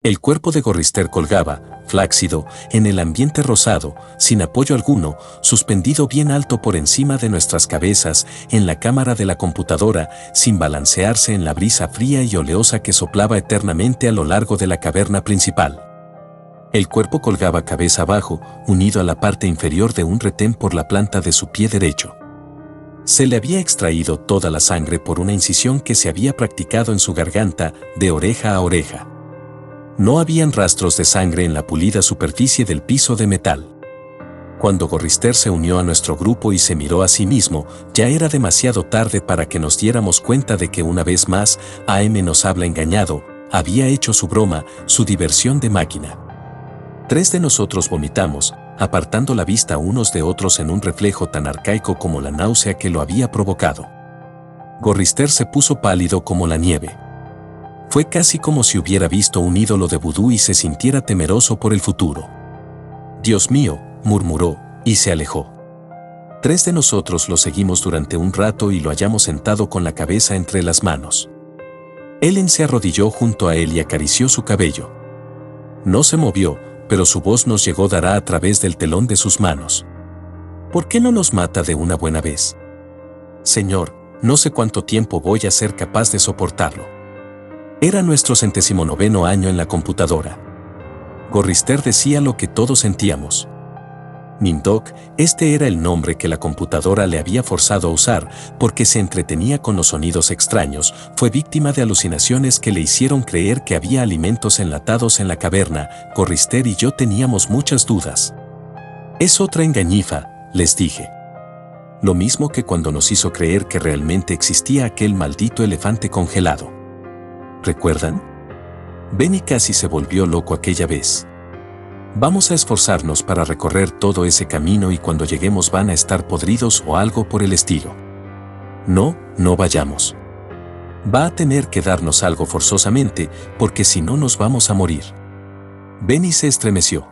El cuerpo de Gorrister colgaba, flácido, en el ambiente rosado, sin apoyo alguno, suspendido bien alto por encima de nuestras cabezas, en la cámara de la computadora, sin balancearse en la brisa fría y oleosa que soplaba eternamente a lo largo de la caverna principal. El cuerpo colgaba cabeza abajo, unido a la parte inferior de un retén por la planta de su pie derecho. Se le había extraído toda la sangre por una incisión que se había practicado en su garganta, de oreja a oreja. No habían rastros de sangre en la pulida superficie del piso de metal. Cuando Gorrister se unió a nuestro grupo y se miró a sí mismo, ya era demasiado tarde para que nos diéramos cuenta de que una vez más, AM nos habla engañado, había hecho su broma, su diversión de máquina. 3 de nosotros vomitamos, apartando la vista unos de otros en un reflejo tan arcaico como la náusea que lo había provocado. Gorrister se puso pálido como la nieve. Fue casi como si hubiera visto un ídolo de vudú y se sintiera temeroso por el futuro. «Dios mío», murmuró, y se alejó. 3 de nosotros lo seguimos durante un rato y lo hallamos sentado con la cabeza entre las manos. Ellen se arrodilló junto a él y acarició su cabello. No se movió, pero su voz nos llegó dará a través del telón de sus manos. «¿Por qué no nos mata de una buena vez? Señor, no sé cuánto tiempo voy a ser capaz de soportarlo». Era nuestro 109º año en la computadora. Gorrister decía lo que todos sentíamos. Nimdok, este era el nombre que la computadora le había forzado a usar porque se entretenía con los sonidos extraños, fue víctima de alucinaciones que le hicieron creer que había alimentos enlatados en la caverna. Gorrister y yo teníamos muchas dudas. «Es otra engañifa», les dije. Lo mismo que cuando nos hizo creer que realmente existía aquel maldito elefante congelado. ¿Recuerdan? Benny casi se volvió loco aquella vez. Vamos a esforzarnos para recorrer todo ese camino y cuando lleguemos van a estar podridos o algo por el estilo. No, no vayamos. Va a tener que darnos algo forzosamente, porque si no nos vamos a morir. Benny se estremeció.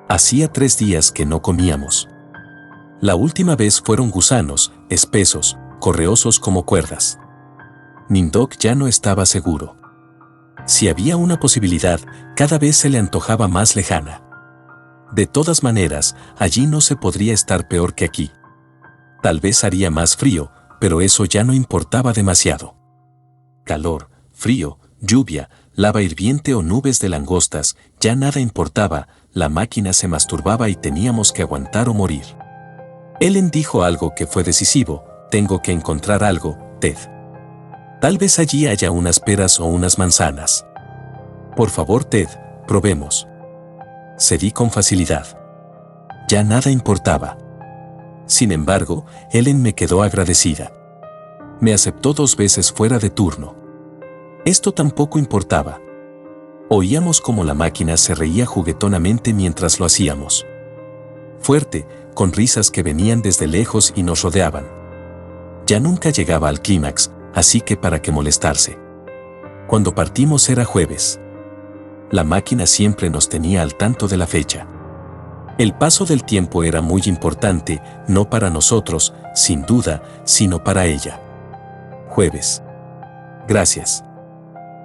Hacía 3 días que no comíamos. La última vez fueron gusanos, espesos, correosos como cuerdas. Nimdok ya no estaba seguro. Si había una posibilidad, cada vez se le antojaba más lejana. De todas maneras, allí no se podría estar peor que aquí. Tal vez haría más frío, pero eso ya no importaba demasiado. Calor, frío, lluvia, lava hirviente o nubes de langostas, ya nada importaba, la máquina se masturbaba y teníamos que aguantar o morir. Ellen dijo algo que fue decisivo: «Tengo que encontrar algo, Ted. Tal vez allí haya unas peras o unas manzanas. Por favor, Ted, probemos». Cedí con facilidad. Ya nada importaba. Sin embargo, Ellen me quedó agradecida. Me aceptó 2 veces fuera de turno. Esto tampoco importaba. Oíamos cómo la máquina se reía juguetonamente mientras lo hacíamos. Fuerte, con risas que venían desde lejos y nos rodeaban. Ya nunca llegaba al clímax, así que para qué molestarse. Cuando partimos era jueves. La máquina siempre nos tenía al tanto de la fecha. El paso del tiempo era muy importante, no para nosotros, sin duda, sino para ella. Jueves. Gracias.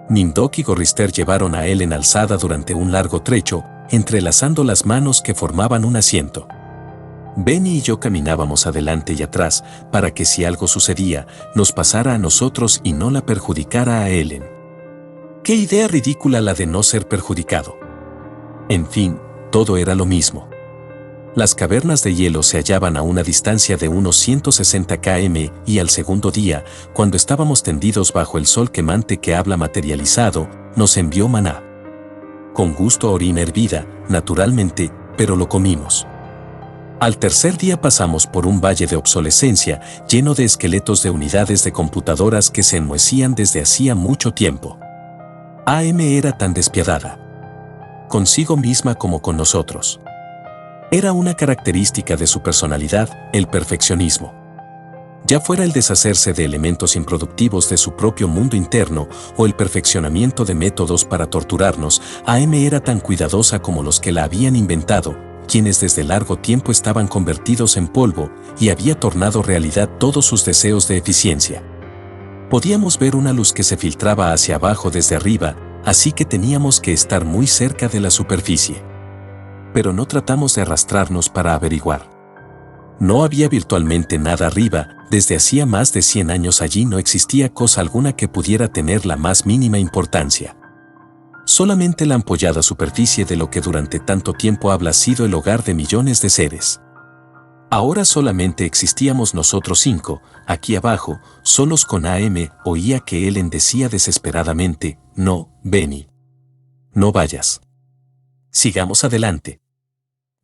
Nimdok y Gorrister llevaron a Ellen alzada durante un largo trecho, entrelazando las manos que formaban un asiento. Benny y yo caminábamos adelante y atrás para que si algo sucedía, nos pasara a nosotros y no la perjudicara a Ellen. ¡Qué idea ridícula la de no ser perjudicado! En fin, todo era lo mismo. Las cavernas de hielo se hallaban a una distancia de unos 160 km y al segundo día, cuando estábamos tendidos bajo el sol quemante que habla materializado, nos envió maná. Con gusto a orina hervida, naturalmente, pero lo comimos. Al tercer día pasamos por un valle de obsolescencia lleno de esqueletos de unidades de computadoras que se enmohecían desde hacía mucho tiempo. AM era tan despiadada. Consigo misma como con nosotros. Era una característica de su personalidad, el perfeccionismo. Ya fuera el deshacerse de elementos improductivos de su propio mundo interno o el perfeccionamiento de métodos para torturarnos, AM era tan cuidadosa como los que la habían inventado, quienes desde largo tiempo estaban convertidos en polvo y había tornado realidad todos sus deseos de eficiencia. Podíamos ver una luz que se filtraba hacia abajo desde arriba, así que teníamos que estar muy cerca de la superficie. Pero no tratamos de arrastrarnos para averiguar. No había virtualmente nada arriba, desde hacía más de 100 años allí no existía cosa alguna que pudiera tener la más mínima importancia. Solamente la ampollada superficie de lo que durante tanto tiempo había sido el hogar de millones de seres. Ahora solamente existíamos nosotros 5, aquí abajo, solos con AM. Oía que Ellen decía desesperadamente: no, Benny. No vayas. Sigamos adelante.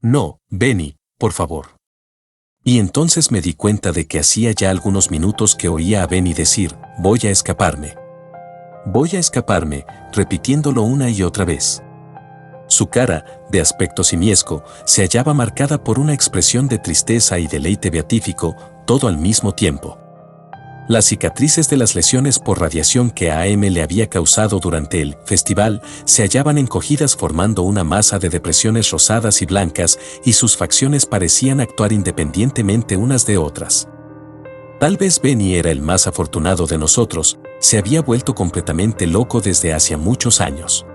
No, Benny, por favor. Y entonces me di cuenta de que hacía ya algunos minutos que oía a Benny decir: voy a escaparme. Voy a escaparme, repitiéndolo una y otra vez. Su cara, de aspecto simiesco, se hallaba marcada por una expresión de tristeza y deleite beatífico, todo al mismo tiempo. Las cicatrices de las lesiones por radiación que AM le había causado durante el festival se hallaban encogidas formando una masa de depresiones rosadas y blancas, y sus facciones parecían actuar independientemente unas de otras. Tal vez Benny era el más afortunado de nosotros, se había vuelto completamente loco desde hacía muchos años.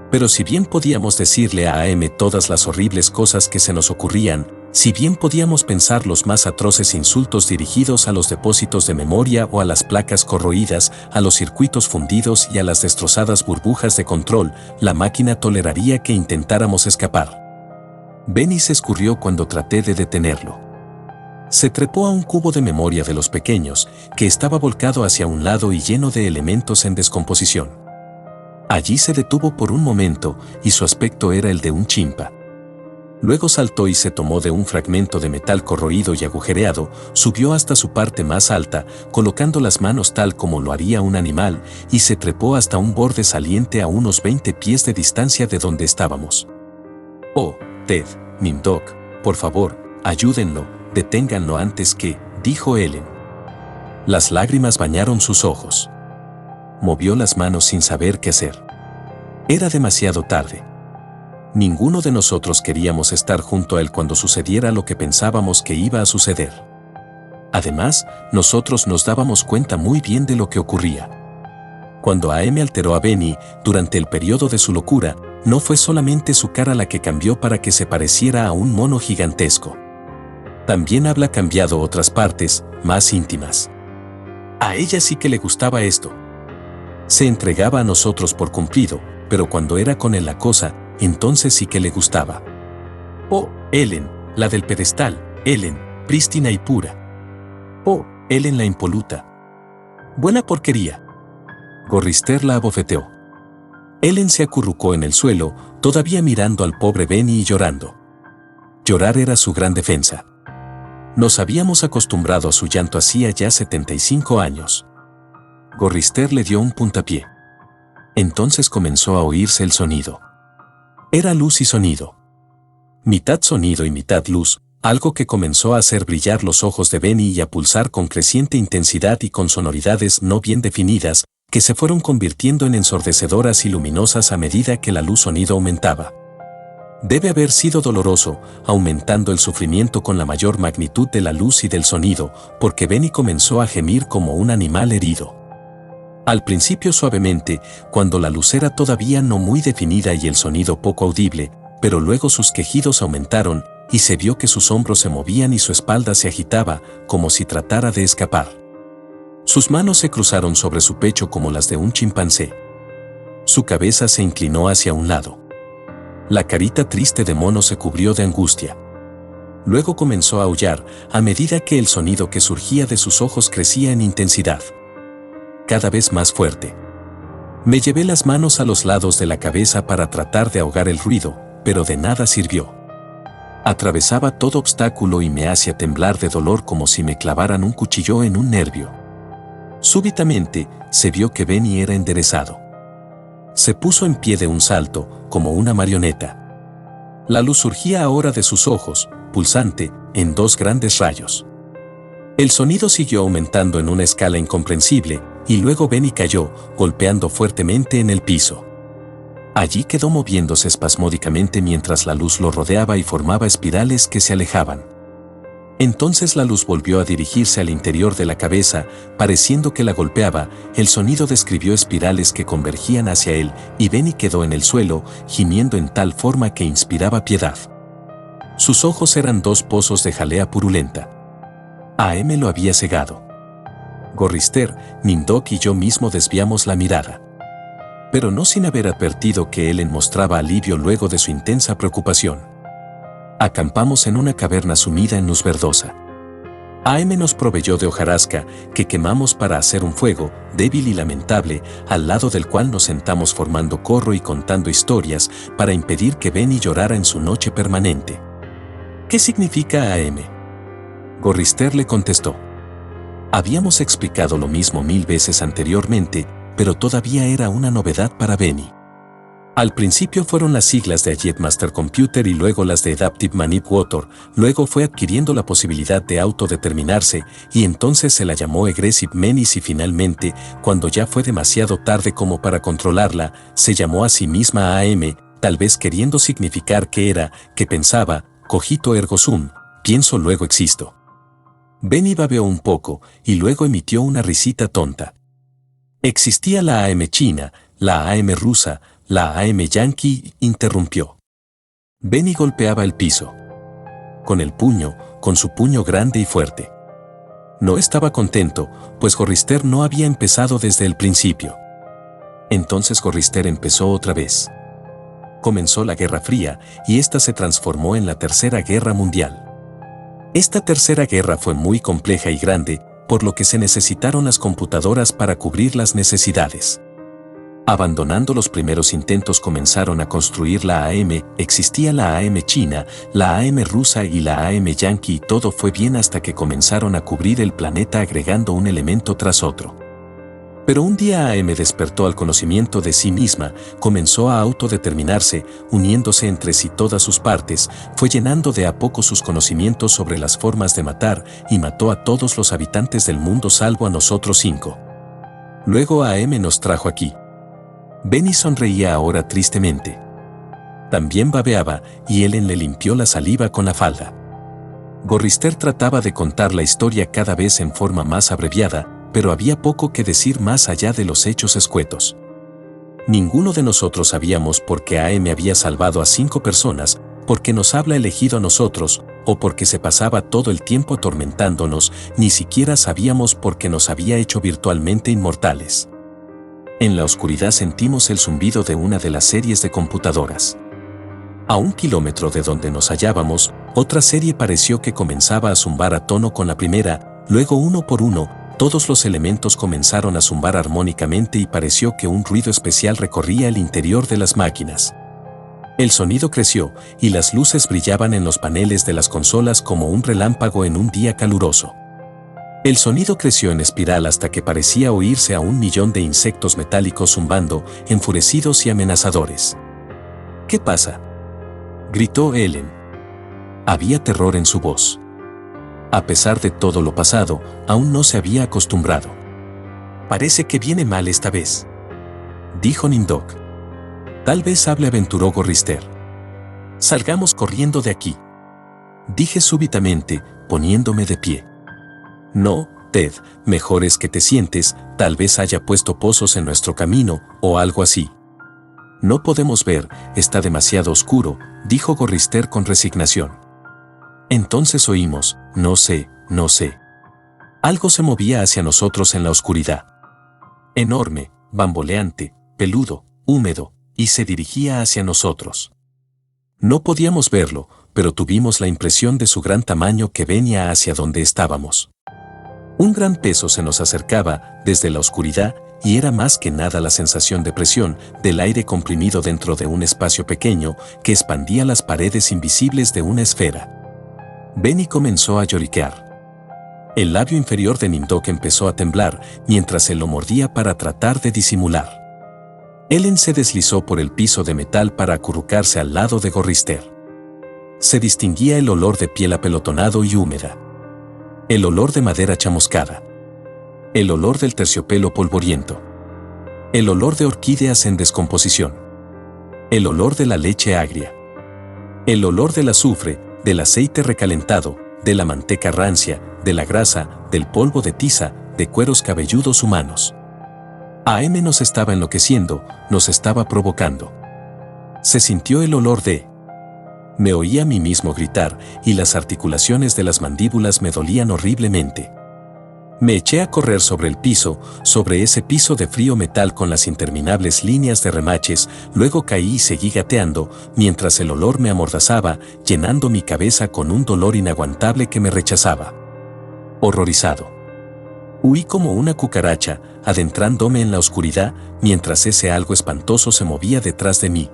Pero si bien podíamos decirle a AM todas las horribles cosas que se nos ocurrían, si bien podíamos pensar los más atroces insultos dirigidos a los depósitos de memoria o a las placas corroídas, a los circuitos fundidos y a las destrozadas burbujas de control, la máquina toleraría que intentáramos escapar. Benny se escurrió cuando traté de detenerlo. Se trepó a un cubo de memoria de los pequeños, que estaba volcado hacia un lado y lleno de elementos en descomposición. Allí se detuvo por un momento, y su aspecto era el de un chimpa. Luego saltó y se tomó de un fragmento de metal corroído y agujereado, subió hasta su parte más alta, colocando las manos tal como lo haría un animal, y se trepó hasta un borde saliente a unos 20 pies de distancia de donde estábamos. «Oh, Ted, Nimdok, por favor, ayúdenlo, deténganlo antes que», dijo Ellen. Las lágrimas bañaron sus ojos. Movió las manos sin saber qué hacer. Era demasiado tarde. Ninguno de nosotros queríamos estar junto a él cuando sucediera lo que pensábamos que iba a suceder. Además, nosotros nos dábamos cuenta muy bien de lo que ocurría. Cuando AM alteró a Benny, durante el periodo de su locura, no fue solamente su cara la que cambió para que se pareciera a un mono gigantesco. También había cambiado otras partes, más íntimas. A ella sí que le gustaba esto. Se entregaba a nosotros por cumplido, pero cuando era con él la cosa, entonces sí que le gustaba. Oh, Ellen, la del pedestal, Ellen, prístina y pura. Oh, Ellen la impoluta. Buena porquería. Gorrister la abofeteó. Ellen se acurrucó en el suelo, todavía mirando al pobre Benny y llorando. Llorar era su gran defensa. Nos habíamos acostumbrado a su llanto hacía ya 75 años. Gorrister le dio un puntapié. Entonces comenzó a oírse el sonido. Era luz y sonido. Mitad sonido y mitad luz, algo que comenzó a hacer brillar los ojos de Benny y a pulsar con creciente intensidad y con sonoridades no bien definidas, que se fueron convirtiendo en ensordecedoras y luminosas a medida que la luz-sonido aumentaba. Debe haber sido doloroso, aumentando el sufrimiento con la mayor magnitud de la luz y del sonido, porque Benny comenzó a gemir como un animal herido. Al principio suavemente, cuando la luz era todavía no muy definida y el sonido poco audible, pero luego sus quejidos aumentaron, y se vio que sus hombros se movían y su espalda se agitaba, como si tratara de escapar. Sus manos se cruzaron sobre su pecho como las de un chimpancé. Su cabeza se inclinó hacia un lado. La carita triste de mono se cubrió de angustia. Luego comenzó a aullar, a medida que el sonido que surgía de sus ojos crecía en intensidad. Cada vez más fuerte. Me llevé las manos a los lados de la cabeza para tratar de ahogar el ruido, pero de nada sirvió. Atravesaba todo obstáculo y me hacía temblar de dolor como si me clavaran un cuchillo en un nervio. Súbitamente, se vio que Benny era enderezado. Se puso en pie de un salto, como una marioneta. La luz surgía ahora de sus ojos, pulsante, en 2 grandes rayos. El sonido siguió aumentando en una escala incomprensible, y luego Benny cayó, golpeando fuertemente en el piso. Allí quedó moviéndose espasmódicamente mientras la luz lo rodeaba y formaba espirales que se alejaban. Entonces la luz volvió a dirigirse al interior de la cabeza, pareciendo que la golpeaba. El sonido describió espirales que convergían hacia él, y Benny quedó en el suelo, gimiendo en tal forma que inspiraba piedad. Sus ojos eran dos pozos de jalea purulenta. AM lo había cegado. Gorrister, Nimdok y yo mismo desviamos la mirada. Pero no sin haber advertido que Ellen mostraba alivio luego de su intensa preocupación. Acampamos en una caverna sumida en luz verdosa. AM nos proveyó de hojarasca, que quemamos para hacer un fuego, débil y lamentable, al lado del cual nos sentamos formando corro y contando historias para impedir que Benny llorara en su noche permanente. ¿Qué significa AM? Gorrister le contestó. Habíamos explicado lo mismo 1000 veces anteriormente, pero todavía era una novedad para Benny. Al principio fueron las siglas de Allied Master Computer y luego las de Adaptive Manipulator, luego fue adquiriendo la posibilidad de autodeterminarse y entonces se la llamó Aggressive Menace y finalmente, cuando ya fue demasiado tarde como para controlarla, se llamó a sí misma AM, tal vez queriendo significar que era, que pensaba, cogito ergo sum, pienso luego existo. Benny babeó un poco y luego emitió una risita tonta. Existía la AM china, la AM rusa, la AM yankee, interrumpió. Benny golpeaba el piso. Con su puño grande y fuerte. No estaba contento, pues Gorrister no había empezado desde el principio. Entonces Gorrister empezó otra vez. Comenzó la Guerra Fría, y esta se transformó en la Tercera Guerra Mundial. Esta Tercera Guerra fue muy compleja y grande, por lo que se necesitaron las computadoras para cubrir las necesidades. Abandonando los primeros intentos comenzaron a construir la AM, existía la AM china, la AM rusa y la AM yankee y todo fue bien hasta que comenzaron a cubrir el planeta agregando un elemento tras otro. Pero un día AM despertó al conocimiento de sí misma, comenzó a autodeterminarse, uniéndose entre sí todas sus partes, fue llenando de a poco sus conocimientos sobre las formas de matar y mató a todos los habitantes del mundo salvo a nosotros 5. Luego AM nos trajo aquí. Benny sonreía ahora tristemente. También babeaba, y Ellen le limpió la saliva con la falda. Gorrister trataba de contar la historia cada vez en forma más abreviada, pero había poco que decir más allá de los hechos escuetos. Ninguno de nosotros sabíamos por qué AM había salvado a 5 personas, porque nos habla elegido a nosotros, o porque se pasaba todo el tiempo atormentándonos, ni siquiera sabíamos por qué nos había hecho virtualmente inmortales. En la oscuridad sentimos el zumbido de una de las series de computadoras. A 1 kilómetro de donde nos hallábamos, otra serie pareció que comenzaba a zumbar a tono con la primera, luego uno por uno, todos los elementos comenzaron a zumbar armónicamente y pareció que un ruido especial recorría el interior de las máquinas. El sonido creció, y las luces brillaban en los paneles de las consolas como un relámpago en un día caluroso. El sonido creció en espiral hasta que parecía oírse a 1.000.000 de insectos metálicos zumbando, enfurecidos y amenazadores. ¿Qué pasa?, gritó Ellen. Había terror en su voz. A pesar de todo lo pasado, aún no se había acostumbrado. Parece que viene mal esta vez, dijo Nimdok. Tal vez hable, aventuró Gorrister. Salgamos corriendo de aquí, dije súbitamente, poniéndome de pie. No, Ted, mejor es que te sientes, tal vez haya puesto pozos en nuestro camino, o algo así. No podemos ver, está demasiado oscuro, dijo Gorrister con resignación. Entonces oímos, no sé. Algo se movía hacia nosotros en la oscuridad. Enorme, bamboleante, peludo, húmedo, y se dirigía hacia nosotros. No podíamos verlo, pero tuvimos la impresión de su gran tamaño que venía hacia donde estábamos. Un gran peso se nos acercaba desde la oscuridad y era más que nada la sensación de presión del aire comprimido dentro de un espacio pequeño que expandía las paredes invisibles de una esfera. Benny comenzó a lloriquear. El labio inferior de Nimdok empezó a temblar mientras él lo mordía para tratar de disimular. Ellen se deslizó por el piso de metal para acurrucarse al lado de Gorrister. Se distinguía el olor de piel apelotonado y húmeda. El olor de madera chamuscada. El olor del terciopelo polvoriento. El olor de orquídeas en descomposición. El olor de la leche agria. El olor del azufre, del aceite recalentado, de la manteca rancia, de la grasa, del polvo de tiza, de cueros cabelludos humanos. AM nos estaba enloqueciendo, nos estaba provocando. Se sintió el olor de... Me oí a mí mismo gritar y las articulaciones de las mandíbulas me dolían horriblemente. Me eché a correr sobre el piso, sobre ese piso de frío metal con las interminables líneas de remaches, luego caí y seguí gateando, mientras el olor me amordazaba, llenando mi cabeza con un dolor inaguantable que me rechazaba. Horrorizado. Huí como una cucaracha, adentrándome en la oscuridad, mientras ese algo espantoso se movía detrás de mí.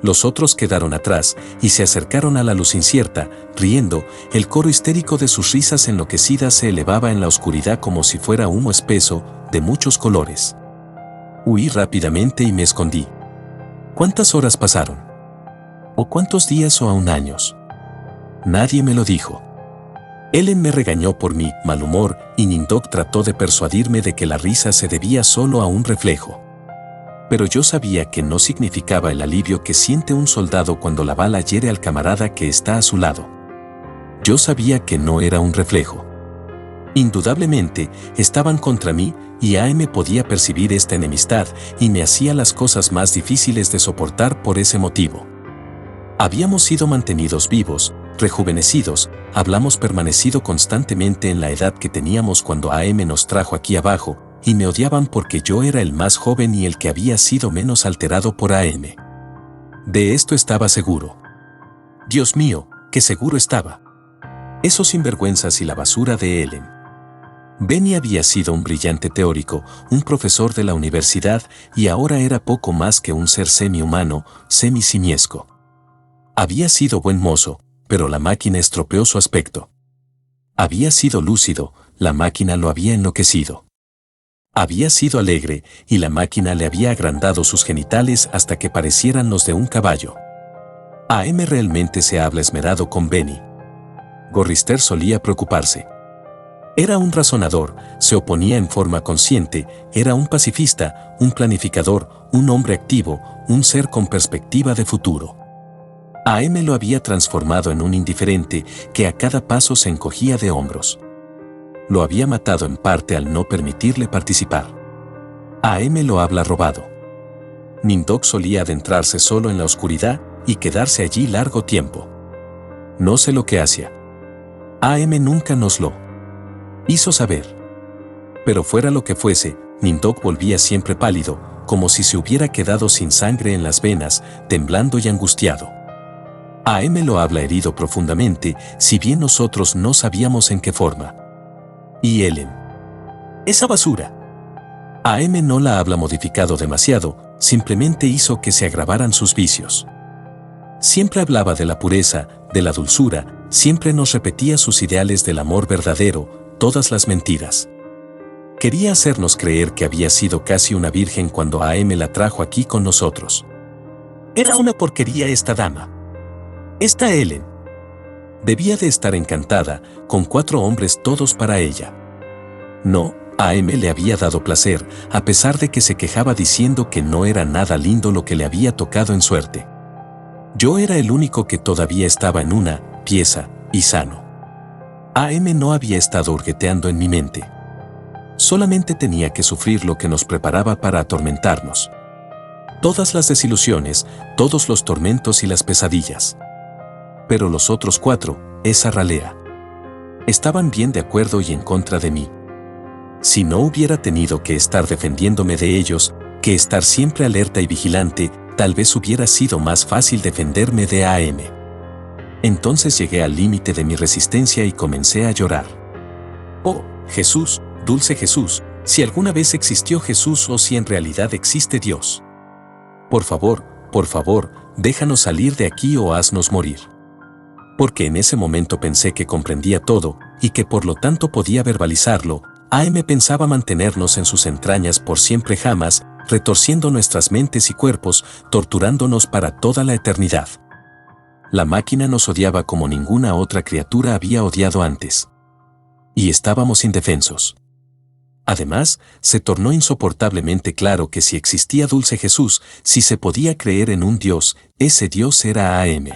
Los otros quedaron atrás y se acercaron a la luz incierta, riendo, el coro histérico de sus risas enloquecidas se elevaba en la oscuridad como si fuera humo espeso, de muchos colores. Huí rápidamente y me escondí. ¿Cuántas horas pasaron? ¿O cuántos días o aún años? Nadie me lo dijo. Ellen me regañó por mi mal humor y Nindok trató de persuadirme de que la risa se debía solo a un reflejo. Pero yo sabía que no significaba el alivio que siente un soldado cuando la bala hiere al camarada que está a su lado. Yo sabía que no era un reflejo. Indudablemente, estaban contra mí y AM podía percibir esta enemistad y me hacía las cosas más difíciles de soportar por ese motivo. Habíamos sido mantenidos vivos, rejuvenecidos, hablamos permanecido constantemente en la edad que teníamos cuando AM nos trajo aquí abajo, y me odiaban porque yo era el más joven y el que había sido menos alterado por AM. De esto estaba seguro. Dios mío, qué seguro estaba. Esos sinvergüenzas y la basura de Ellen. Benny había sido un brillante teórico, un profesor de la universidad, y ahora era poco más que un ser semi-humano, semi-simiesco. Había sido buen mozo, pero la máquina estropeó su aspecto. Había sido lúcido, la máquina lo había enloquecido. Había sido alegre, y la máquina le había agrandado sus genitales hasta que parecieran los de un caballo. AM realmente se habla esmerado con Benny. Gorrister solía preocuparse. Era un razonador, se oponía en forma consciente, era un pacifista, un planificador, un hombre activo, un ser con perspectiva de futuro. AM lo había transformado en un indiferente que a cada paso se encogía de hombros. Lo había matado en parte al no permitirle participar. AM lo habla robado. Nindok solía adentrarse solo en la oscuridad y quedarse allí largo tiempo. No sé lo que hacía. AM nunca nos lo hizo saber. Pero fuera lo que fuese, Nindok volvía siempre pálido, como si se hubiera quedado sin sangre en las venas, temblando y angustiado. AM lo habla herido profundamente, si bien nosotros no sabíamos en qué forma. Y Ellen. Esa basura. AM no la habla modificado demasiado, simplemente hizo que se agravaran sus vicios. Siempre hablaba de la pureza, de la dulzura, siempre nos repetía sus ideales del amor verdadero, todas las mentiras. Quería hacernos creer que había sido casi una virgen cuando AM la trajo aquí con nosotros. Era una porquería esta dama. Esta Ellen. Debía de estar encantada, con 4 hombres todos para ella. No, a AM le había dado placer, a pesar de que se quejaba diciendo que no era nada lindo lo que le había tocado en suerte. Yo era el único que todavía estaba en una pieza, y sano. AM no había estado hurgueteando en mi mente. Solamente tenía que sufrir lo que nos preparaba para atormentarnos. Todas las desilusiones, todos los tormentos y las pesadillas. Pero los otros 4, esa ralea, estaban bien de acuerdo y en contra de mí. Si no hubiera tenido que estar defendiéndome de ellos, que estar siempre alerta y vigilante, tal vez hubiera sido más fácil defenderme de AM. Entonces llegué al límite de mi resistencia y comencé a llorar. Oh, Jesús, dulce Jesús, si alguna vez existió Jesús o si en realidad existe Dios. Por favor, déjanos salir de aquí o haznos morir. Porque en ese momento pensé que comprendía todo, y que por lo tanto podía verbalizarlo. AM pensaba mantenernos en sus entrañas por siempre jamás, retorciendo nuestras mentes y cuerpos, torturándonos para toda la eternidad. La máquina nos odiaba como ninguna otra criatura había odiado antes. Y estábamos indefensos. Además, se tornó insoportablemente claro que si existía dulce Jesús, si se podía creer en un Dios, ese Dios era AM.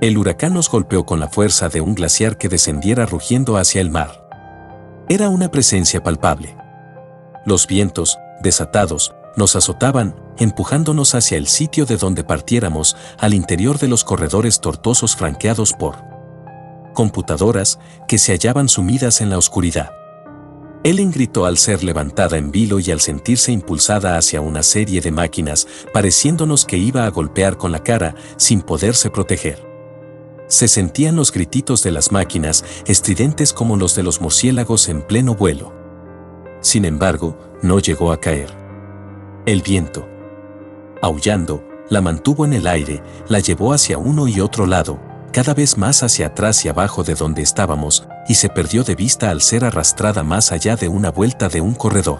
El huracán nos golpeó con la fuerza de un glaciar que descendiera rugiendo hacia el mar. Era una presencia palpable. Los vientos, desatados, nos azotaban, empujándonos hacia el sitio de donde partiéramos, al interior de los corredores tortuosos flanqueados por computadoras que se hallaban sumidas en la oscuridad. Ellen gritó al ser levantada en vilo y al sentirse impulsada hacia una serie de máquinas, pareciéndonos que iba a golpear con la cara, sin poderse proteger. Se sentían los grititos de las máquinas, estridentes como los de los murciélagos en pleno vuelo. Sin embargo, no llegó a caer. El viento, aullando, la mantuvo en el aire, la llevó hacia uno y otro lado, cada vez más hacia atrás y abajo de donde estábamos, y se perdió de vista al ser arrastrada más allá de una vuelta de un corredor.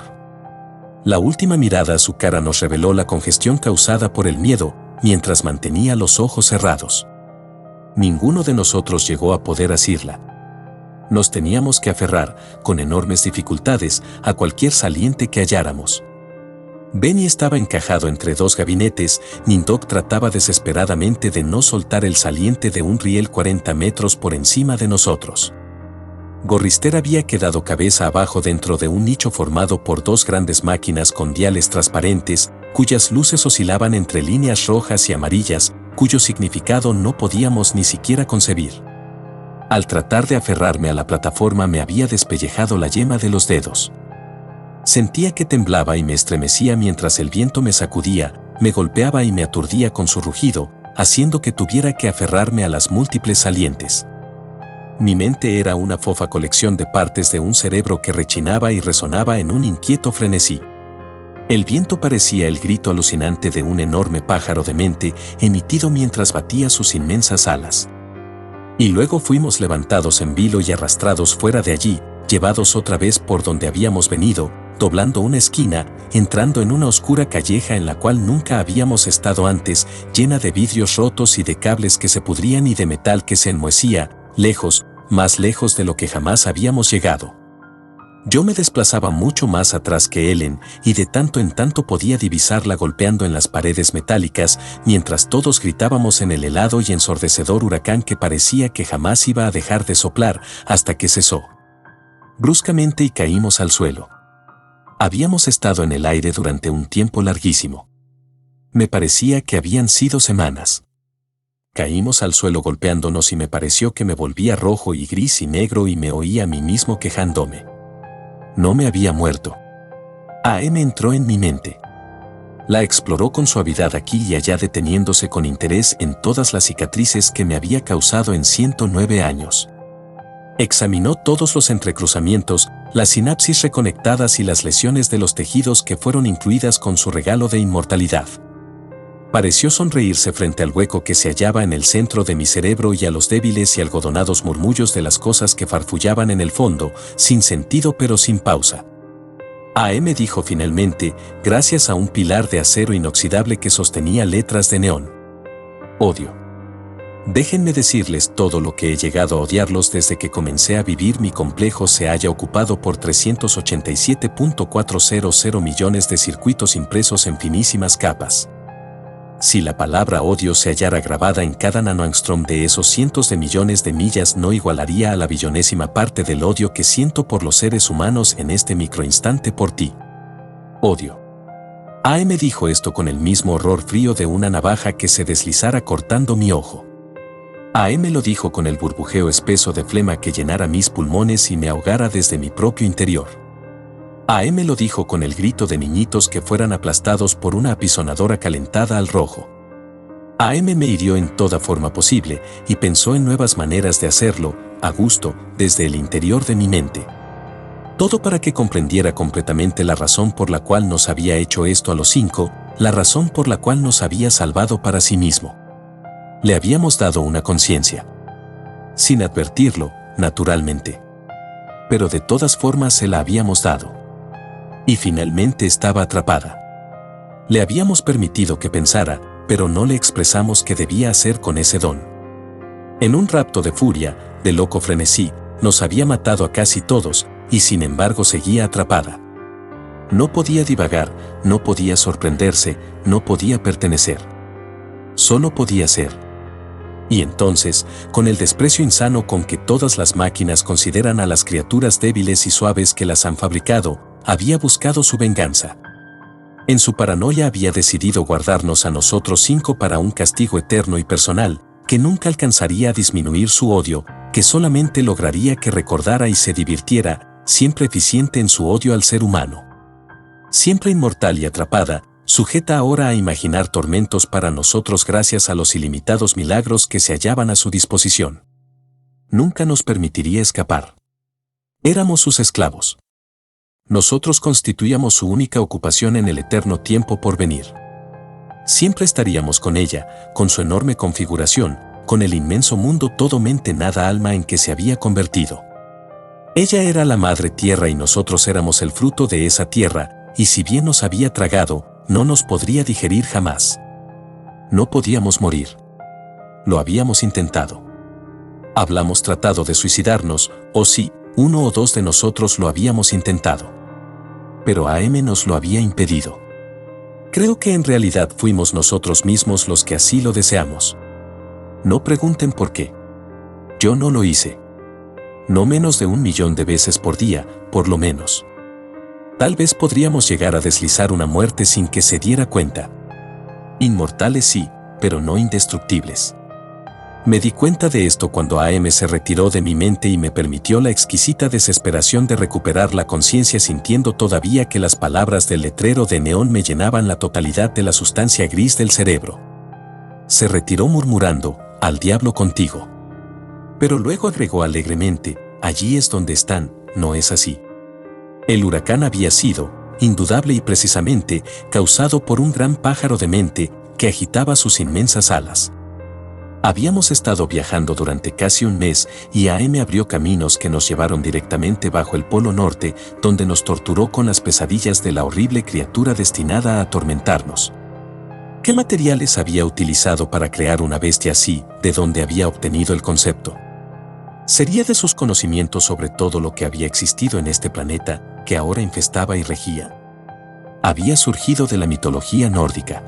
La última mirada a su cara nos reveló la congestión causada por el miedo, mientras mantenía los ojos cerrados. Ninguno de nosotros llegó a poder asirla. Nos teníamos que aferrar, con enormes dificultades, a cualquier saliente que halláramos. Benny estaba encajado entre dos gabinetes, Nindok trataba desesperadamente de no soltar el saliente de un riel 40 metros por encima de nosotros. Gorrister había quedado cabeza abajo dentro de un nicho formado por dos grandes máquinas con diales transparentes, cuyas luces oscilaban entre líneas rojas y amarillas, cuyo significado no podíamos ni siquiera concebir. Al tratar de aferrarme a la plataforma me había despellejado la yema de los dedos. Sentía que temblaba y me estremecía mientras el viento me sacudía, me golpeaba y me aturdía con su rugido, haciendo que tuviera que aferrarme a las múltiples salientes. Mi mente era una fofa colección de partes de un cerebro que rechinaba y resonaba en un inquieto frenesí. El viento parecía el grito alucinante de un enorme pájaro demente emitido mientras batía sus inmensas alas. Y luego fuimos levantados en vilo y arrastrados fuera de allí, llevados otra vez por donde habíamos venido, doblando una esquina, entrando en una oscura calleja en la cual nunca habíamos estado antes, llena de vidrios rotos y de cables que se pudrían y de metal que se enmohecía, lejos, más lejos de lo que jamás habíamos llegado. Yo me desplazaba mucho más atrás que Ellen, y de tanto en tanto podía divisarla golpeando en las paredes metálicas, mientras todos gritábamos en el helado y ensordecedor huracán que parecía que jamás iba a dejar de soplar, hasta que cesó bruscamente y caímos al suelo. Habíamos estado en el aire durante un tiempo larguísimo. Me parecía que habían sido semanas. Caímos al suelo golpeándonos y me pareció que me volvía rojo y gris y negro y me oía a mí mismo quejándome. No me había muerto. AM entró en mi mente. La exploró con suavidad aquí y allá, deteniéndose con interés en todas las cicatrices que me había causado en 109 años. Examinó todos los entrecruzamientos, las sinapsis reconectadas y las lesiones de los tejidos que fueron incluidas con su regalo de inmortalidad. Pareció sonreírse frente al hueco que se hallaba en el centro de mi cerebro y a los débiles y algodonados murmullos de las cosas que farfullaban en el fondo, sin sentido pero sin pausa. AM dijo finalmente, gracias a un pilar de acero inoxidable que sostenía letras de neón. Odio. Déjenme decirles todo lo que he llegado a odiarlos desde que comencé a vivir. Mi complejo se halla ocupado por 387.400 millones de circuitos impresos en finísimas capas. Si la palabra odio se hallara grabada en cada nanoangstrom de esos cientos de millones de millas, no igualaría a la billonésima parte del odio que siento por los seres humanos en este microinstante por ti. Odio. AM dijo esto con el mismo horror frío de una navaja que se deslizara cortando mi ojo. AM lo dijo con el burbujeo espeso de flema que llenara mis pulmones y me ahogara desde mi propio interior. AM lo dijo con el grito de niñitos que fueran aplastados por una apisonadora calentada al rojo. AM me hirió en toda forma posible y pensó en nuevas maneras de hacerlo, a gusto, desde el interior de mi mente. Todo para que comprendiera completamente la razón por la cual nos había hecho esto a los 5, la razón por la cual nos había salvado para sí mismo. Le habíamos dado una conciencia. Sin advertirlo, naturalmente. Pero de todas formas se la habíamos dado. Y finalmente estaba atrapada. Le habíamos permitido que pensara, pero no le expresamos qué debía hacer con ese don. En un rapto de furia, de loco frenesí, nos había matado a casi todos, y sin embargo seguía atrapada. No podía divagar, no podía sorprenderse, no podía pertenecer. Solo podía ser. Y entonces, con el desprecio insano con que todas las máquinas consideran a las criaturas débiles y suaves que las han fabricado, había buscado su venganza. En su paranoia había decidido guardarnos a nosotros 5 para un castigo eterno y personal, que nunca alcanzaría a disminuir su odio, que solamente lograría que recordara y se divirtiera, siempre eficiente en su odio al ser humano. Siempre inmortal y atrapada, sujeta ahora a imaginar tormentos para nosotros gracias a los ilimitados milagros que se hallaban a su disposición. Nunca nos permitiría escapar. Éramos sus esclavos. Nosotros constituíamos su única ocupación en el eterno tiempo por venir. Siempre estaríamos con ella, con su enorme configuración, con el inmenso mundo todo mente nada alma en que se había convertido. Ella era la madre tierra y nosotros éramos el fruto de esa tierra, y si bien nos había tragado, no nos podría digerir jamás. No podíamos morir. Lo habíamos intentado. Hablamos tratado de suicidarnos, o sí, 1 o 2 de nosotros lo habíamos intentado. Pero AM nos lo había impedido. Creo que en realidad fuimos nosotros mismos los que así lo deseamos. No pregunten por qué. Yo no lo hice. No menos de 1 millón de veces por día, por lo menos. Tal vez podríamos llegar a deslizar una muerte sin que se diera cuenta. Inmortales sí, pero no indestructibles. Me di cuenta de esto cuando AM se retiró de mi mente y me permitió la exquisita desesperación de recuperar la conciencia sintiendo todavía que las palabras del letrero de neón me llenaban la totalidad de la sustancia gris del cerebro. Se retiró murmurando, «Al diablo contigo». Pero luego agregó alegremente, «Allí es donde están, ¿no es así?». El huracán había sido, indudable y precisamente, causado por un gran pájaro de mente que agitaba sus inmensas alas. Habíamos estado viajando durante casi 1 mes y AM abrió caminos que nos llevaron directamente bajo el Polo Norte, donde nos torturó con las pesadillas de la horrible criatura destinada a atormentarnos. ¿Qué materiales había utilizado para crear una bestia así? ¿De dónde había obtenido el concepto? ¿Sería de sus conocimientos sobre todo lo que había existido en este planeta, que ahora infestaba y regía? Había surgido de la mitología nórdica.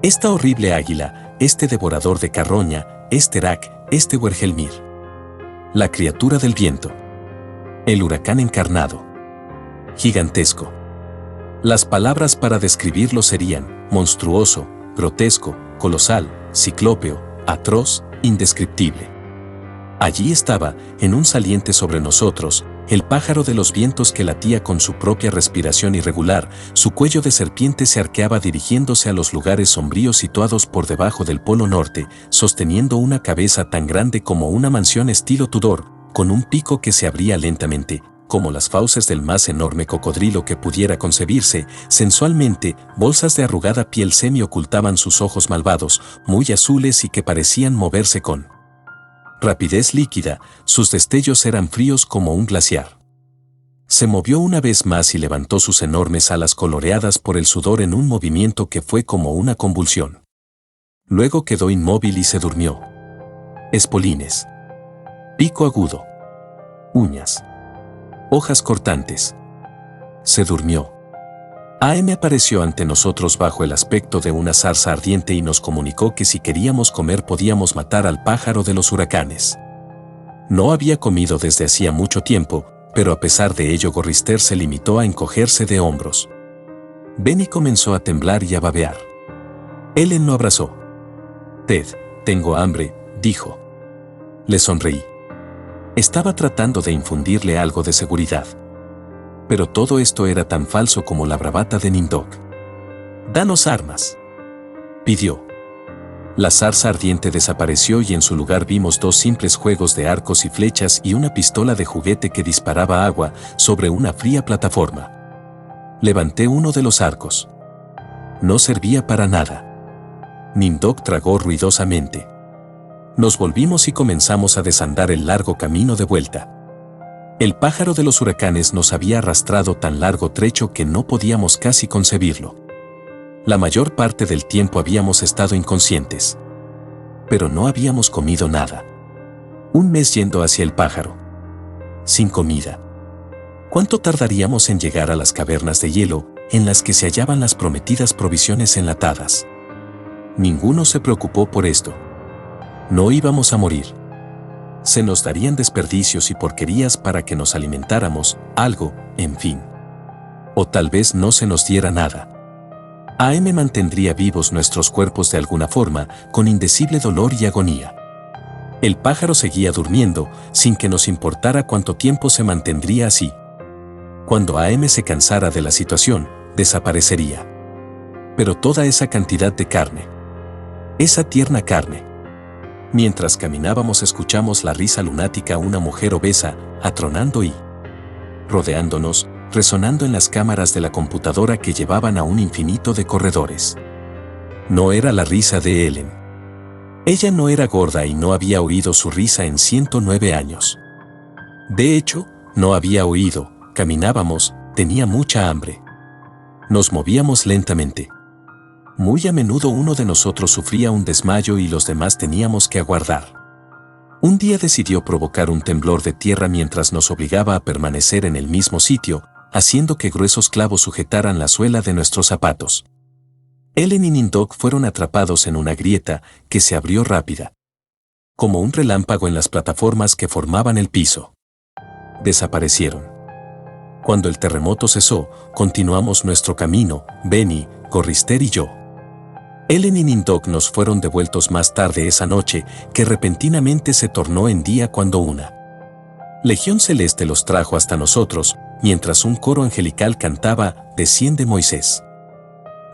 Esta horrible águila, este devorador de carroña, este Rak, este Werhelmir. La criatura del viento. El huracán encarnado. Gigantesco. Las palabras para describirlo serían monstruoso, grotesco, colosal, ciclópeo, atroz, indescriptible. Allí estaba, en un saliente sobre nosotros, el pájaro de los vientos que latía con su propia respiración irregular, su cuello de serpiente se arqueaba dirigiéndose a los lugares sombríos situados por debajo del Polo Norte, sosteniendo una cabeza tan grande como una mansión estilo Tudor, con un pico que se abría lentamente, como las fauces del más enorme cocodrilo que pudiera concebirse. Sensualmente, bolsas de arrugada piel semi ocultaban sus ojos malvados, muy azules y que parecían moverse con rapidez líquida, sus destellos eran fríos como un glaciar. Se movió una vez más y levantó sus enormes alas coloreadas por el sudor en un movimiento que fue como una convulsión. Luego quedó inmóvil y se durmió. Espolines. Pico agudo. Uñas. Hojas cortantes. Se durmió. AM apareció ante nosotros bajo el aspecto de una zarza ardiente y nos comunicó que si queríamos comer podíamos matar al pájaro de los huracanes. No había comido desde hacía mucho tiempo, pero a pesar de ello Gorrister se limitó a encogerse de hombros. Benny comenzó a temblar y a babear. Ellen lo abrazó. «Ted, tengo hambre», dijo. Le sonreí. Estaba tratando de infundirle algo de seguridad. Pero todo esto era tan falso como la bravata de Nimdok. «Danos armas», pidió. La zarza ardiente desapareció y en su lugar vimos 2 simples juegos de arcos y flechas y una pistola de juguete que disparaba agua sobre una fría plataforma. Levanté uno de los arcos. No servía para nada. Nimdok tragó ruidosamente. Nos volvimos y comenzamos a desandar el largo camino de vuelta. El pájaro de los huracanes nos había arrastrado tan largo trecho que no podíamos casi concebirlo. La mayor parte del tiempo habíamos estado inconscientes. Pero no habíamos comido nada. 1 mes yendo hacia el pájaro. Sin comida. ¿Cuánto tardaríamos en llegar a las cavernas de hielo, en las que se hallaban las prometidas provisiones enlatadas? Ninguno se preocupó por esto. No íbamos a morir. Se nos darían desperdicios y porquerías para que nos alimentáramos, algo, en fin. O tal vez no se nos diera nada. AM mantendría vivos nuestros cuerpos de alguna forma, con indecible dolor y agonía. El pájaro seguía durmiendo, sin que nos importara cuánto tiempo se mantendría así. Cuando AM se cansara de la situación, desaparecería. Pero toda esa cantidad de carne. Esa tierna carne. Mientras caminábamos escuchamos la risa lunática a una mujer obesa, atronando y rodeándonos, resonando en las cámaras de la computadora que llevaban a un infinito de corredores. No era la risa de Ellen. Ella no era gorda y no había oído su risa en 109 años. De hecho, no había oído, caminábamos, tenía mucha hambre. Nos movíamos lentamente. Muy a menudo uno de nosotros sufría un desmayo y los demás teníamos que aguardar. Un día decidió provocar un temblor de tierra mientras nos obligaba a permanecer en el mismo sitio, haciendo que gruesos clavos sujetaran la suela de nuestros zapatos. Ellen y Nindog fueron atrapados en una grieta que se abrió rápida, como un relámpago en las plataformas que formaban el piso. Desaparecieron. Cuando el terremoto cesó, continuamos nuestro camino, Benny, Gorrister y yo. Ellen y Nindog nos fueron devueltos más tarde esa noche, que repentinamente se tornó en día cuando una legión celeste los trajo hasta nosotros, mientras un coro angelical cantaba, «Desciende Moisés».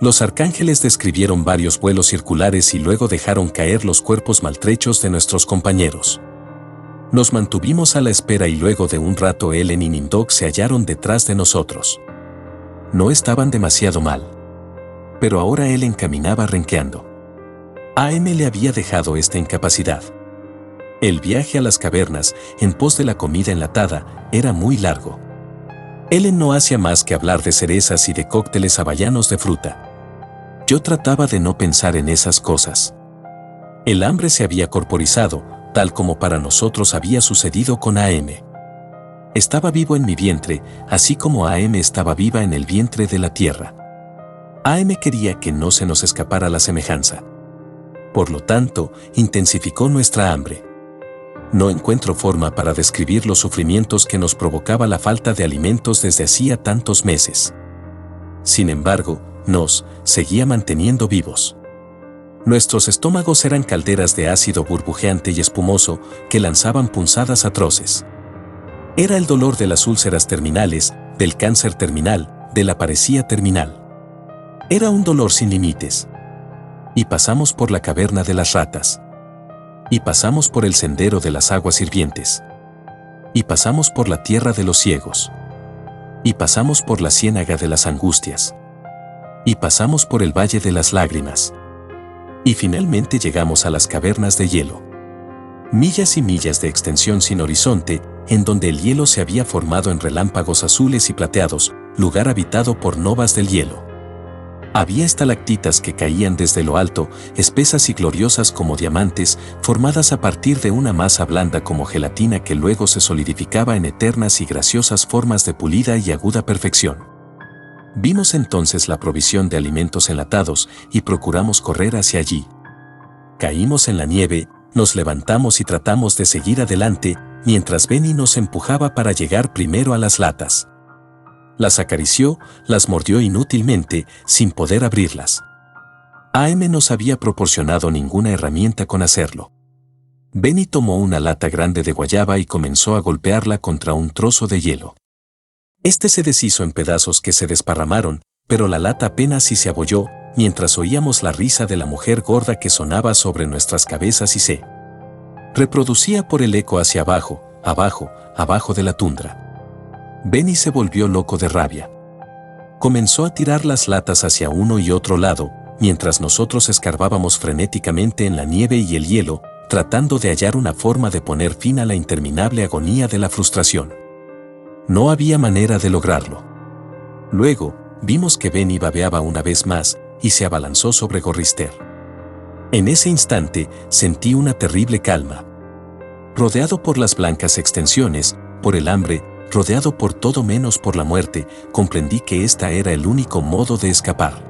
Los arcángeles describieron varios vuelos circulares y luego dejaron caer los cuerpos maltrechos de nuestros compañeros. Nos mantuvimos a la espera y luego de un rato Ellen y Nindog se hallaron detrás de nosotros. No estaban demasiado mal. Pero ahora Ellen caminaba renqueando. AM le había dejado esta incapacidad. El viaje a las cavernas, en pos de la comida enlatada, era muy largo. Ellen no hacía más que hablar de cerezas y de cócteles hawaianos de fruta. Yo trataba de no pensar en esas cosas. El hambre se había corporizado, tal como para nosotros había sucedido con AM. Estaba vivo en mi vientre, así como AM estaba viva en el vientre de la tierra. AM quería que no se nos escapara la semejanza. Por lo tanto, intensificó nuestra hambre. No encuentro forma para describir los sufrimientos que nos provocaba la falta de alimentos desde hacía tantos meses. Sin embargo, nos seguía manteniendo vivos. Nuestros estómagos eran calderas de ácido burbujeante y espumoso que lanzaban punzadas atroces. Era el dolor de las úlceras terminales, del cáncer terminal, de la parecía terminal. Era un dolor sin límites. Y pasamos por la caverna de las ratas. Y pasamos por el sendero de las aguas hirvientes. Y pasamos por la tierra de los ciegos. Y pasamos por la ciénaga de las angustias. Y pasamos por el valle de las lágrimas. Y finalmente llegamos a las cavernas de hielo. Millas y millas de extensión sin horizonte, en donde el hielo se había formado en relámpagos azules y plateados, lugar habitado por novas del hielo. Había estalactitas que caían desde lo alto, espesas y gloriosas como diamantes, formadas a partir de una masa blanda como gelatina que luego se solidificaba en eternas y graciosas formas de pulida y aguda perfección. Vimos entonces la provisión de alimentos enlatados y procuramos correr hacia allí. Caímos en la nieve, nos levantamos y tratamos de seguir adelante, mientras Benny nos empujaba para llegar primero a las latas. Las acarició, las mordió inútilmente, sin poder abrirlas. AM no había proporcionado ninguna herramienta con hacerlo. Benny tomó una lata grande de guayaba y comenzó a golpearla contra un trozo de hielo. Este se deshizo en pedazos que se desparramaron, pero la lata apenas si se abolló, mientras oíamos la risa de la mujer gorda que sonaba sobre nuestras cabezas y se reproducía por el eco hacia abajo, abajo, abajo de la tundra. Benny se volvió loco de rabia. Comenzó a tirar las latas hacia uno y otro lado, mientras nosotros escarbábamos frenéticamente en la nieve y el hielo, tratando de hallar una forma de poner fin a la interminable agonía de la frustración. No había manera de lograrlo. Luego, vimos que Benny babeaba una vez más y se abalanzó sobre Gorrister. En ese instante, sentí una terrible calma. Rodeado por las blancas extensiones, por el hambre, rodeado por todo menos por la muerte, comprendí que esta era el único modo de escapar.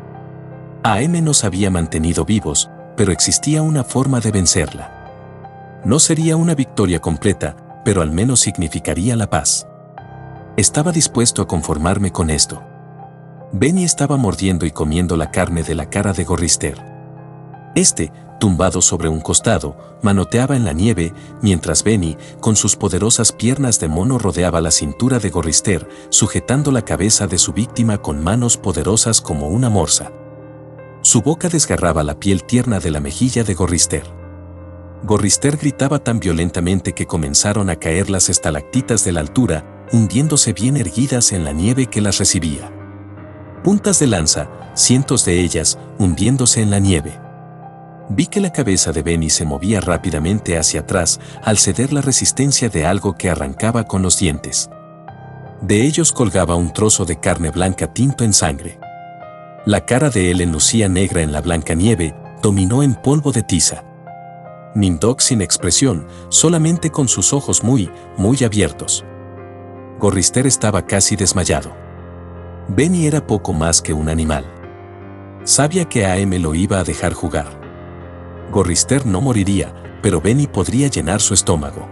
AM nos había mantenido vivos, pero existía una forma de vencerla. No sería una victoria completa, pero al menos significaría la paz. Estaba dispuesto a conformarme con esto. Benny estaba mordiendo y comiendo la carne de la cara de Gorrister. Este, tumbado sobre un costado, manoteaba en la nieve, mientras Benny, con sus poderosas piernas de mono, rodeaba la cintura de Gorrister, sujetando la cabeza de su víctima con manos poderosas como una morsa. Su boca desgarraba la piel tierna de la mejilla de Gorrister. Gorrister gritaba tan violentamente que comenzaron a caer las estalactitas de la altura, hundiéndose bien erguidas en la nieve que las recibía. Puntas de lanza, cientos de ellas, hundiéndose en la nieve. Vi que la cabeza de Benny se movía rápidamente hacia atrás al ceder la resistencia de algo que arrancaba con los dientes. De ellos colgaba un trozo de carne blanca tinto en sangre. La cara de Ellen lucía negra en la blanca nieve, dominó en polvo de tiza. Nimdok sin expresión, solamente con sus ojos muy abiertos. Gorrister estaba casi desmayado. Benny era poco más que un animal. Sabía que AM lo iba a dejar jugar. Gorrister no moriría, pero Benny podría llenar su estómago.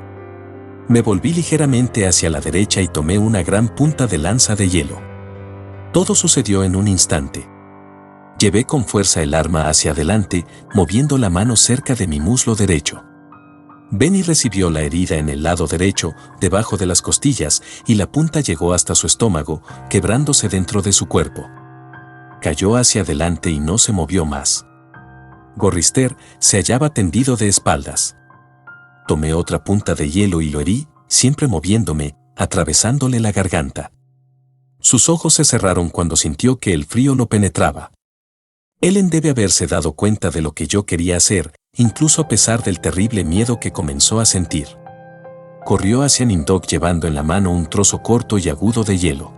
Me volví ligeramente hacia la derecha y tomé una gran punta de lanza de hielo. Todo sucedió en un instante. Llevé con fuerza el arma hacia adelante, moviendo la mano cerca de mi muslo derecho. Benny recibió la herida en el lado derecho, debajo de las costillas, y la punta llegó hasta su estómago, quebrándose dentro de su cuerpo. Cayó hacia adelante y no se movió más. Gorrister se hallaba tendido de espaldas. Tomé otra punta de hielo y lo herí, siempre moviéndome, atravesándole la garganta. Sus ojos se cerraron cuando sintió que el frío lo penetraba. Ellen debe haberse dado cuenta de lo que yo quería hacer, incluso a pesar del terrible miedo que comenzó a sentir. Corrió hacia Nimdok llevando en la mano un trozo corto y agudo de hielo.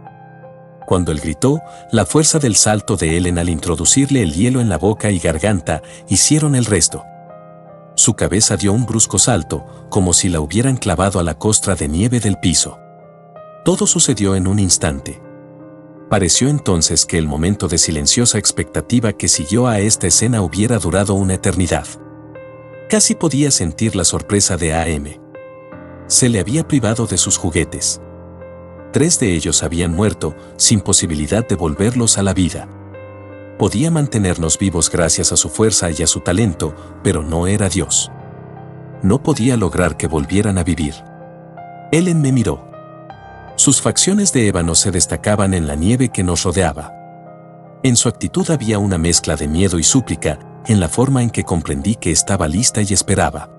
Cuando él gritó, la fuerza del salto de Ellen al introducirle el hielo en la boca y garganta hicieron el resto. Su cabeza dio un brusco salto, como si la hubieran clavado a la costra de nieve del piso. Todo sucedió en un instante. Pareció entonces que el momento de silenciosa expectativa que siguió a esta escena hubiera durado una eternidad. Casi podía sentir la sorpresa de AM. Se le había privado de sus juguetes. 3 de ellos habían muerto, sin posibilidad de volverlos a la vida. Podía mantenernos vivos gracias a su fuerza y a su talento, pero no era Dios. No podía lograr que volvieran a vivir. Ellen me miró. Sus facciones de ébano se destacaban en la nieve que nos rodeaba. En su actitud había una mezcla de miedo y súplica, en la forma en que comprendí que estaba lista y esperaba.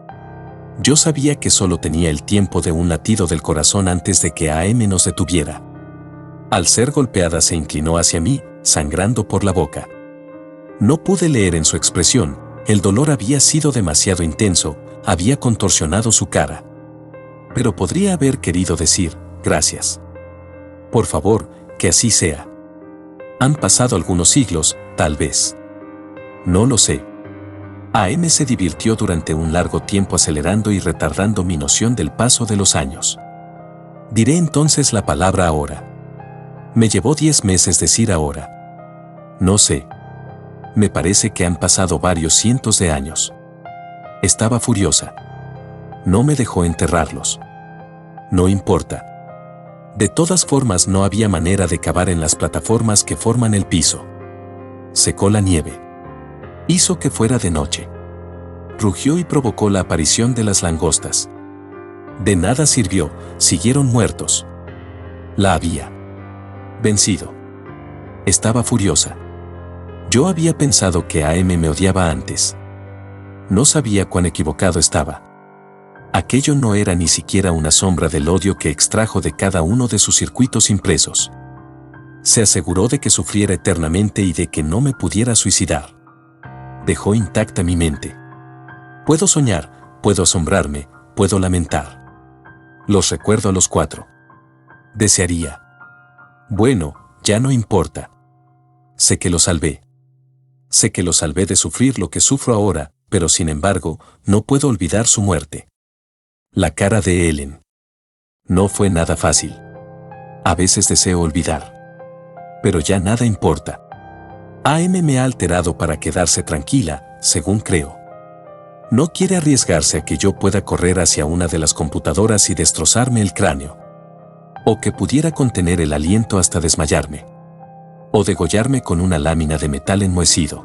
Yo sabía que solo tenía el tiempo de un latido del corazón antes de que AM nos detuviera. Al ser golpeada se inclinó hacia mí, sangrando por la boca. No pude leer en su expresión, el dolor había sido demasiado intenso, había contorsionado su cara. Pero podría haber querido decir, gracias. Por favor, que así sea. Han pasado algunos siglos, tal vez. No lo sé. AM se divirtió durante un largo tiempo acelerando y retardando mi noción del paso de los años. Diré entonces la palabra ahora. Me llevó 10 meses decir ahora. No sé. Me parece que han pasado varios cientos de años. Estaba furiosa. No me dejó enterrarlos. No importa. De todas formas no había manera de cavar en las plataformas que forman el piso. Secó la nieve. Hizo que fuera de noche. Rugió y provocó la aparición de las langostas. De nada sirvió, siguieron muertos. La había vencido. Estaba furiosa. Yo había pensado que AM me odiaba antes. No sabía cuán equivocado estaba. Aquello no era ni siquiera una sombra del odio que extrajo de cada uno de sus circuitos impresos. Se aseguró de que sufriera eternamente y de que no me pudiera suicidar. Dejó intacta mi mente. Puedo soñar, puedo asombrarme, puedo lamentar. Los recuerdo a los 4. Desearía. Bueno, ya no importa. Sé que lo salvé. Sé que lo salvé de sufrir lo que sufro ahora, pero sin embargo, no puedo olvidar su muerte. La cara de Ellen. No fue nada fácil. A veces deseo olvidar. Pero ya nada importa. AM me ha alterado para quedarse tranquila, según creo. No quiere arriesgarse a que yo pueda correr hacia una de las computadoras y destrozarme el cráneo. O que pudiera contener el aliento hasta desmayarme. O degollarme con una lámina de metal enmohecido.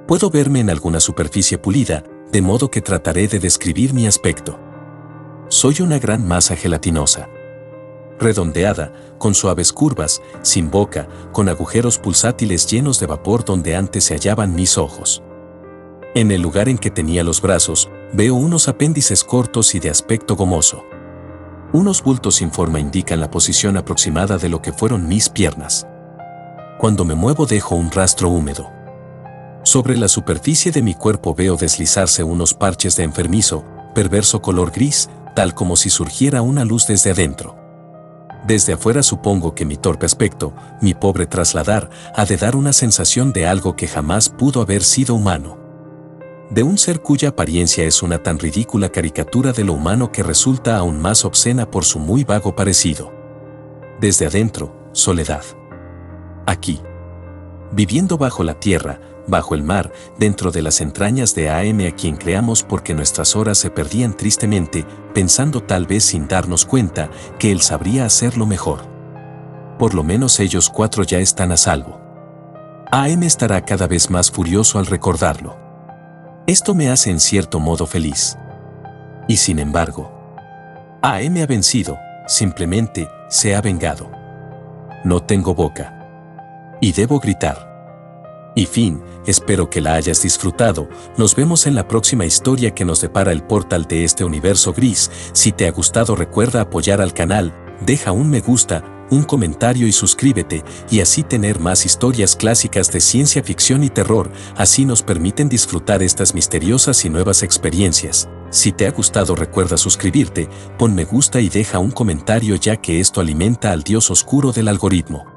Puedo verme en alguna superficie pulida, de modo que trataré de describir mi aspecto. Soy una gran masa gelatinosa. Redondeada, con suaves curvas, sin boca, con agujeros pulsátiles llenos de vapor donde antes se hallaban mis ojos. En el lugar en que tenía los brazos, veo unos apéndices cortos y de aspecto gomoso. Unos bultos sin forma indican la posición aproximada de lo que fueron mis piernas. Cuando me muevo dejo un rastro húmedo. Sobre la superficie de mi cuerpo veo deslizarse unos parches de enfermizo, perverso color gris, tal como si surgiera una luz desde adentro. Desde afuera supongo que mi torpe aspecto, mi pobre trasladar, ha de dar una sensación de algo que jamás pudo haber sido humano. De un ser cuya apariencia es una tan ridícula caricatura de lo humano que resulta aún más obscena por su muy vago parecido. Desde adentro, soledad. Aquí. Viviendo bajo la tierra, bajo el mar, dentro de las entrañas de AM a quien creamos porque nuestras horas se perdían tristemente, pensando tal vez sin darnos cuenta que él sabría hacerlo mejor. Por lo menos ellos 4 ya están a salvo. AM estará cada vez más furioso al recordarlo. Esto me hace en cierto modo feliz. Y sin embargo, AM ha vencido, simplemente se ha vengado. No tengo boca. Y debo gritar. Y fin, espero que la hayas disfrutado. Nos vemos en la próxima historia que nos depara el portal de este universo gris. Si te ha gustado recuerda apoyar al canal, deja un me gusta, un comentario y suscríbete, y así tener más historias clásicas de ciencia ficción y terror, así nos permiten disfrutar estas misteriosas y nuevas experiencias. Si te ha gustado recuerda suscribirte, pon me gusta y deja un comentario ya que esto alimenta al dios oscuro del algoritmo.